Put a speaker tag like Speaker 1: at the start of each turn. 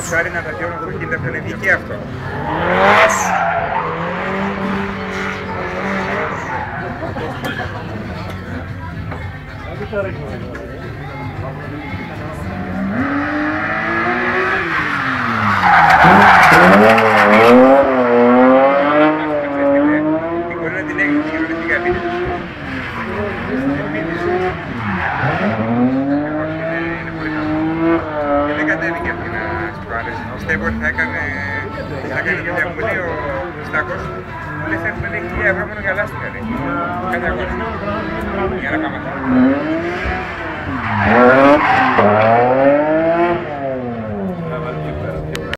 Speaker 1: Σου άρεσε να τα διώχνω το κίνητα που είναι δίκαιο αυτό. Μπορεί να την έκλεισε και να την καμπίνη. Και δεν κατέβηκε αυτή να σπάρει. Πιστεύω ότι θα έκανε και διαβουλή ο Στάκος. Μου λέει θα έχουμε 1.000 ευρώ μόνο για λάστιχα. Κάτι αγόρι. Για να πάμε.